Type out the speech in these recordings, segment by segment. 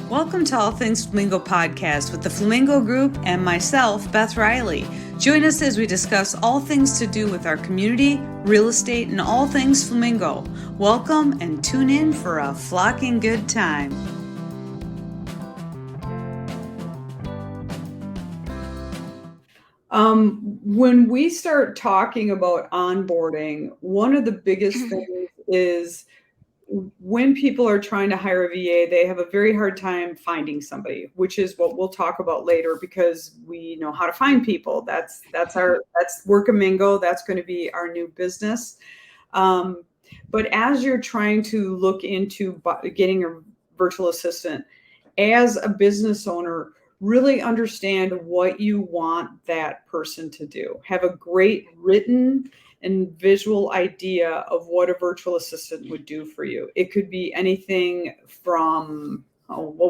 Welcome to All Things Flamingo Podcast with the Flamingo Group and myself, Beth Riley. Join us as we discuss all things to do with our community, real estate, and all things flamingo. Welcome and tune in for a flocking good time. When we start talking about onboarding, one of the biggest things is when people are trying to hire a VA, they have a very hard time finding somebody, which is what we'll talk about later because we know how to find people. That's Workamingo. That's going to be our new business. But as you're trying to look into getting a virtual assistant, as a business owner, really understand what you want that person to do. Have a great written and visual idea of what a virtual assistant would do for you. It could be anything from,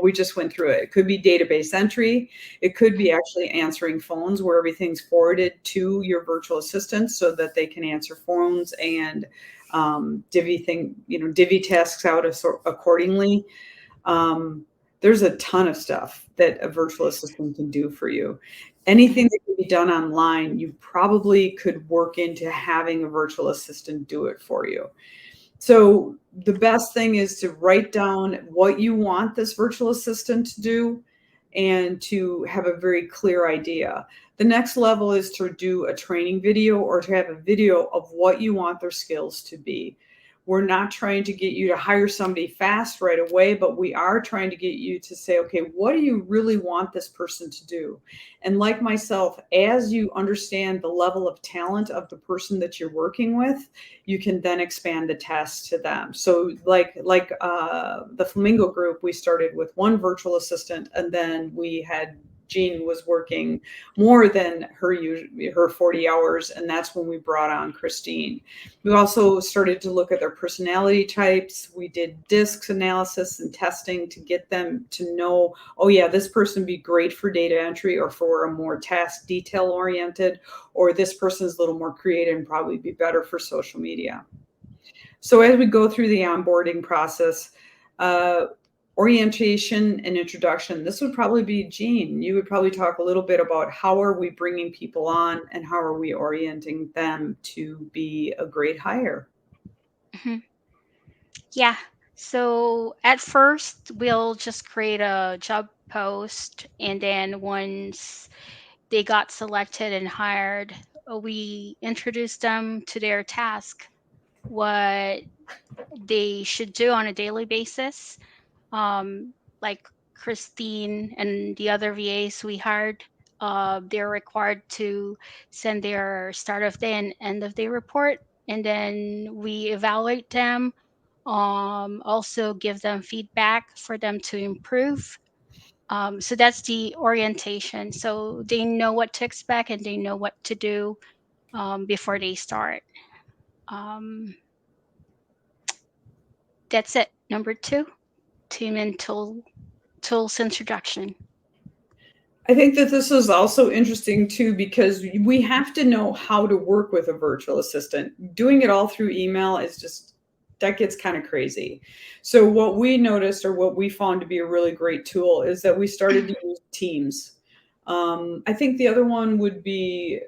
we just went through it. It could be database entry. It could be actually answering phones where everything's forwarded to your virtual assistant so that they can answer phones and divvy tasks out accordingly. There's a ton of stuff that a virtual assistant can do for you. Anything that can be done online, you probably could work into having a virtual assistant do it for you. So the best thing is to write down what you want this virtual assistant to do and to have a very clear idea. The next level is to do a training video or to have a video of what you want their skills to be. We're not trying to get you to hire somebody fast right away, but we are trying to get you to say, okay, what do you really want this person to do? And like myself, as you understand the level of talent of the person that you're working with, you can then expand the task to them. So like the Flamingo Group, we started with one virtual assistant, and then we had Jean was working more than her 40 hours, and that's when we brought on Christine. We also started to look at their personality types. We did DISC analysis and testing to get them to know, oh yeah, this person would be great for data entry or for a more task detail oriented, or this person's a little more creative and probably be better for social media. So as we go through the onboarding process, orientation and introduction, this would probably be Jean. You would probably talk a little bit about how are we bringing people on and how are we orienting them to be a great hire. Mm-hmm. Yeah. So at first, we'll just create a job post. And then once they got selected and hired, we introduce them to their task, what they should do on a daily basis. Like Christine and the other VAs we hired, they're required to send their start of day and end of day report, and then we evaluate them. Also give them feedback for them to improve. So that's the orientation. So they know what to expect and they know what to do before they start. Um, that's it. Number 2, team and tools introduction. I think that this is also interesting too, because we have to know how to work with a virtual assistant. Doing it all through email is just, that gets kind of crazy. So what we noticed, or what we found to be a really great tool, is that we started to use Teams. I think the other one would be,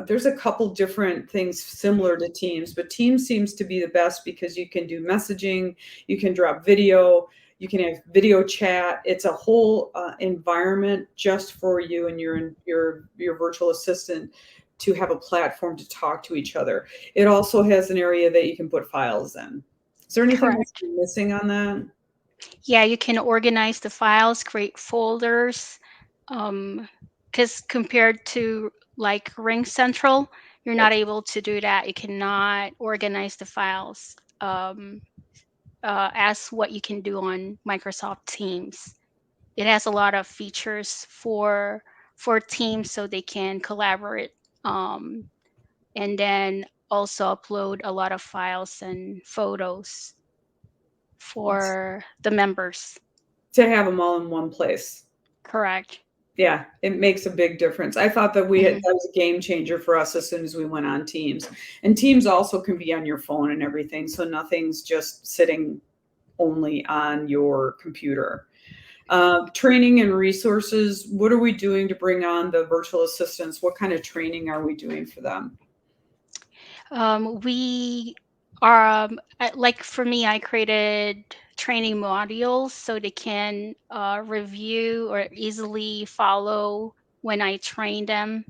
there's a couple different things similar to Teams, but Teams seems to be the best because you can do messaging, you can drop video, you can have video chat. It's a whole environment just for you and your virtual assistant to have a platform to talk to each other. It also has an area that you can put files in. Is there anything else Correct. missing on that? Yeah, you can organize the files, create folders. Because compared to like Ring Central, you're not able to do that. You cannot organize the files as what you can do on Microsoft Teams. It has a lot of features for teams so they can collaborate, and then also upload a lot of files and photos for the members. To have them all in one place. Correct. Yeah, it makes a big difference. I thought that Mhm. that was a game changer for us as soon as we went on Teams. And Teams also can be on your phone and everything, so nothing's just sitting only on your computer. Training and resources. What are we doing to bring on the virtual assistants? What kind of training are we doing for them? We are, like for me, I created training modules so they can review or easily follow when I train them.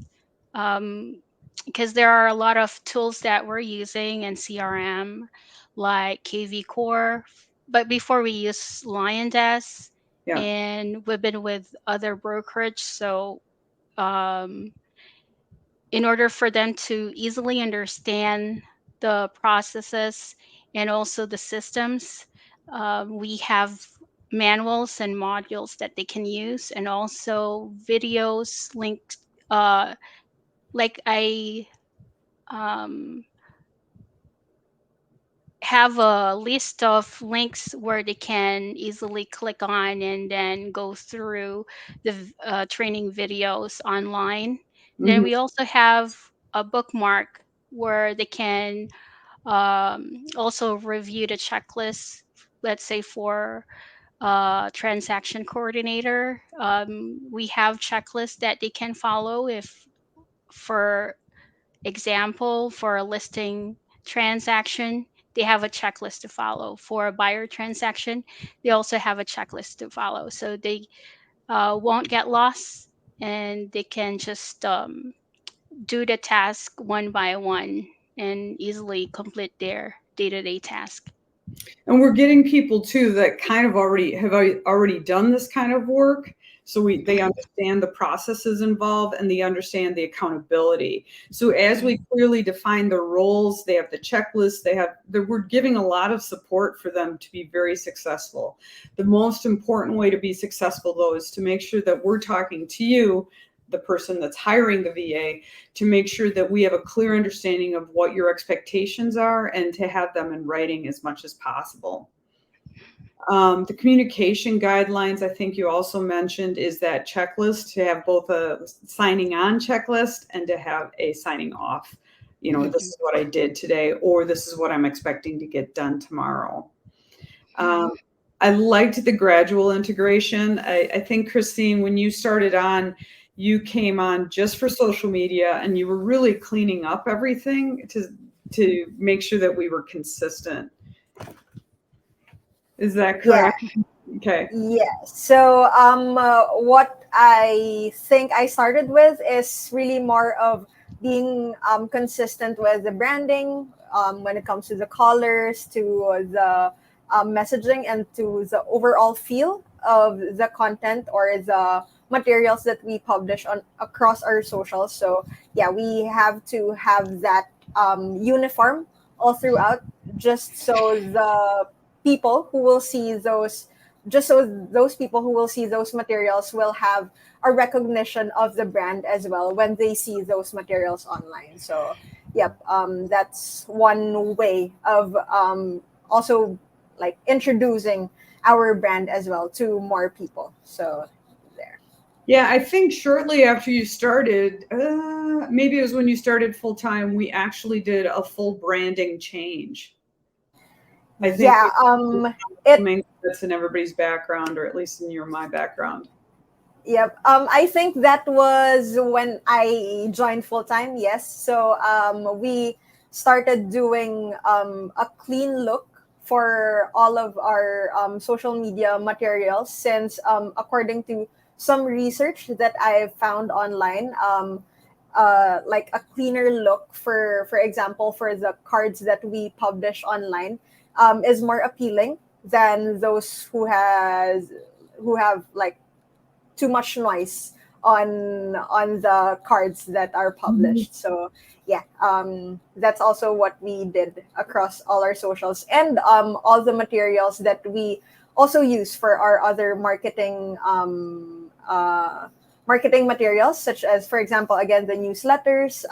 Um, because there are a lot of tools that we're using in CRM, like KV Core. But before we use LionDesk, Yeah. and we've been with other brokerage, so um, in order for them to easily understand the processes and also the systems, we have manuals and modules that they can use, and also videos linked. Like I um, have a list of links where they can easily click on and then go through the training videos online. Then Mhm. we also have a bookmark where they can also review the checklist. Let's say for transaction coordinator, we have checklists that they can follow. If, for example, for a listing transaction, they have a checklist to follow. For a buyer transaction, they also have a checklist to follow. So they won't get lost, and they can just do the task one by one and easily complete their day-to-day task. And we're getting people too that kind of already done this kind of work. So they Mhm, understand the processes involved and they understand the accountability. So as we mhm, clearly define their roles, they have the checklist, we're giving a lot of support for them to be very successful. The most important way to be successful though is to make sure that we're talking to you, the person that's hiring the VA, to make sure that we have a clear understanding of what your expectations are and to have them in writing as much as possible. The communication guidelines, I think you also mentioned, is that checklist to have both a signing on checklist and to have a signing off. This mhm, is what I did today, or this is what I'm expecting to get done tomorrow. mhm. Um, I liked the gradual integration. I think, Christine, when you started on, you came on just for social media and you were really cleaning up everything to make sure that we were consistent. Is that Yeah. correct? Okay. Yes. So, what I think I started with is really more of being consistent with the branding when it comes to the colors, to the messaging, and to the overall feel of the content or the materials that we publish on across our socials. So, yeah, we have to have that uniform all throughout, just so the people who will see those just so those people who will see those materials will have a recognition of the brand as well when they see those materials online. So, yep, that's one way of also like introducing our brand as well to more people. So, there. Yeah, I think shortly after you started, maybe it was when you started full time, we actually did a full branding change. I think Yeah, we it assuming that's in everybody's background, or at least in my background. Yep. I think that was when I joined full time. Yes. So we started doing a clean look for all of our social media materials, since according to some research that I found online, like a cleaner look, for example, for the cards that we publish online, is more appealing than those who have like too much noise on the cards that are Mhm. published. So yeah, that's also what we did across all our socials, and all the materials that we also use for our other marketing materials, such as, for example, again, the newsletters,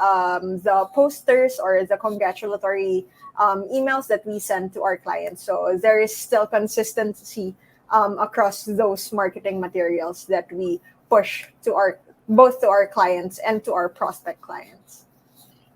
the posters, or the congratulatory emails that we send to our clients. So there is still consistency across those marketing materials that we push to our both to our clients and to our prospect clients.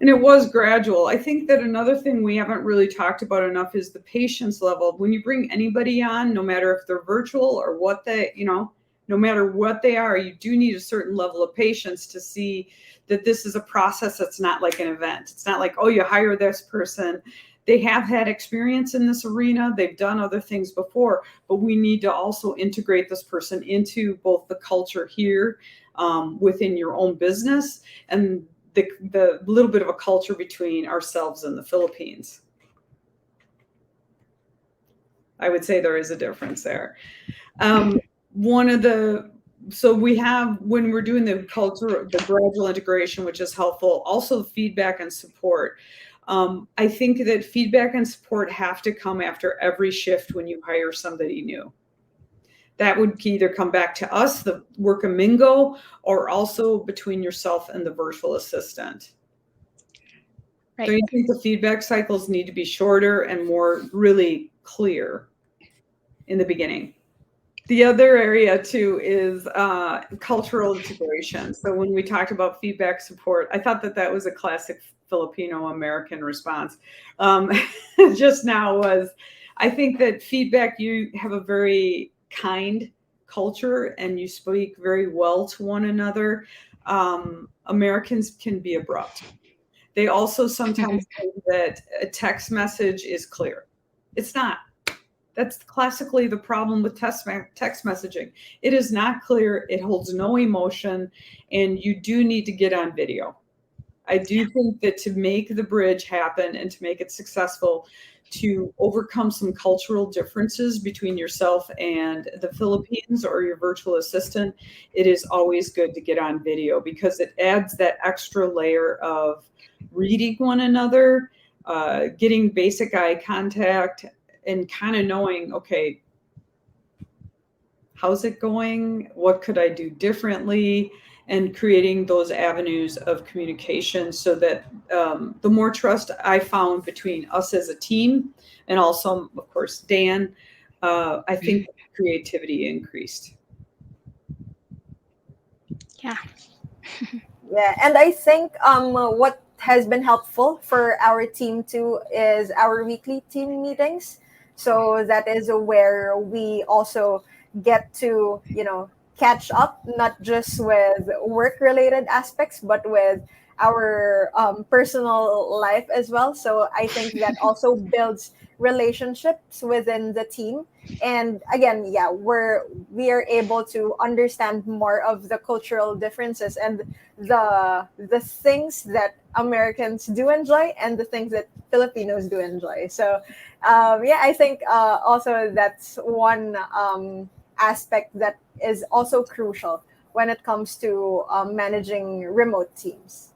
And it was gradual. I think that another thing we haven't really talked about enough is the patience level. When you bring anybody on, no matter if they're virtual or what they, no matter what they are, you do need a certain level of patience to see that this is a process that's not like an event. It's not like, oh, you hire this person. They have had experience in this arena. They've done other things before, but we need to also integrate this person into both the culture here within your own business and the little bit of a culture between ourselves and the Philippines. I would say there is a difference there. So we have, when we're doing the culture, the gradual integration, which is helpful, also feedback and support. I think that feedback and support have to come after every shift when you hire somebody new. That would either come back to us, the Workamingo, or also between yourself and the virtual assistant. Right. So you think the feedback cycles need to be shorter and more really clear in the beginning. The other area too is cultural integration. So when we talked about feedback support, I thought that was a classic Filipino-American response. Just now was, I think that feedback, you have a very kind culture and you speak very well to one another. Americans can be abrupt. They also sometimes think that a text message is clear. It's not. That's classically the problem with text messaging. It is not clear. It holds no emotion, and you do need to get on video. I do think that to make the bridge happen and to make it successful, to overcome some cultural differences between yourself and the Philippines or your virtual assistant, it is always good to get on video because it adds that extra layer of reading one another, getting basic eye contact, and kind of knowing, okay, how's it going? What could I do differently? And creating those avenues of communication so that the more trust I found between us as a team and also, of course, Dan, I think creativity increased. Yeah. Yeah, and I think what has been helpful for our team too is our weekly team meetings. So that is where we also get to, catch up, not just with work related aspects, but with our personal life as well. So I think that also builds relationships within the team. And again, yeah, we are able to understand more of the cultural differences and the things that Americans do enjoy and the things that Filipinos do enjoy. So yeah, I think also that's one aspect that is also crucial when it comes to managing remote teams.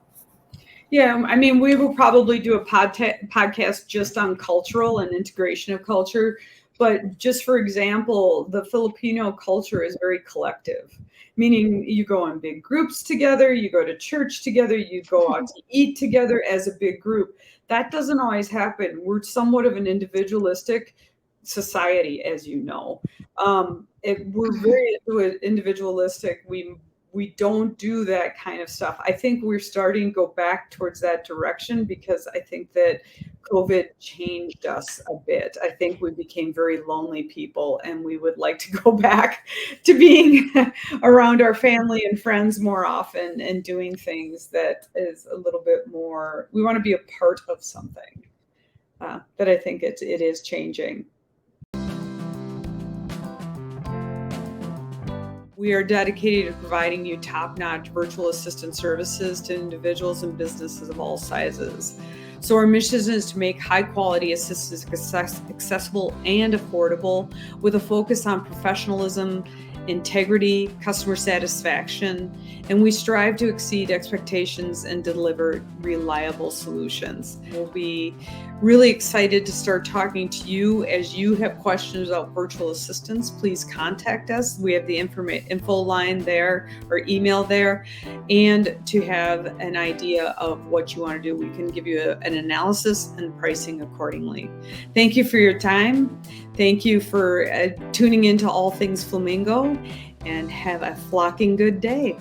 Yeah, I mean, we will probably do a podcast just on cultural and integration of culture. But just for example, the Filipino culture is very collective, meaning you go in big groups together, you go to church together, you go out to eat together as a big group. That doesn't always happen. We're somewhat of an individualistic society, as you know. We're very individualistic. We don't do that kind of stuff. I think we're starting to go back towards that direction because I think that COVID changed us a bit. I think we became very lonely people and we would like to go back to being around our family and friends more often and doing things that is a little bit more, we want to be a part of something. But I think it is changing. We are dedicated to providing you top-notch virtual assistant services to individuals and businesses of all sizes. So our mission is to make high-quality assistance accessible and affordable with a focus on professionalism, integrity, customer satisfaction, and we strive to exceed expectations and deliver reliable solutions. We'll be really excited to start talking to you. As you have questions about virtual assistants, please contact us. We have the info line there or email there, and to have an idea of what you want to do, we can give you an analysis and pricing accordingly. Thank you for your time. Thank you for tuning into All Things Flamingo, and have a flocking good day.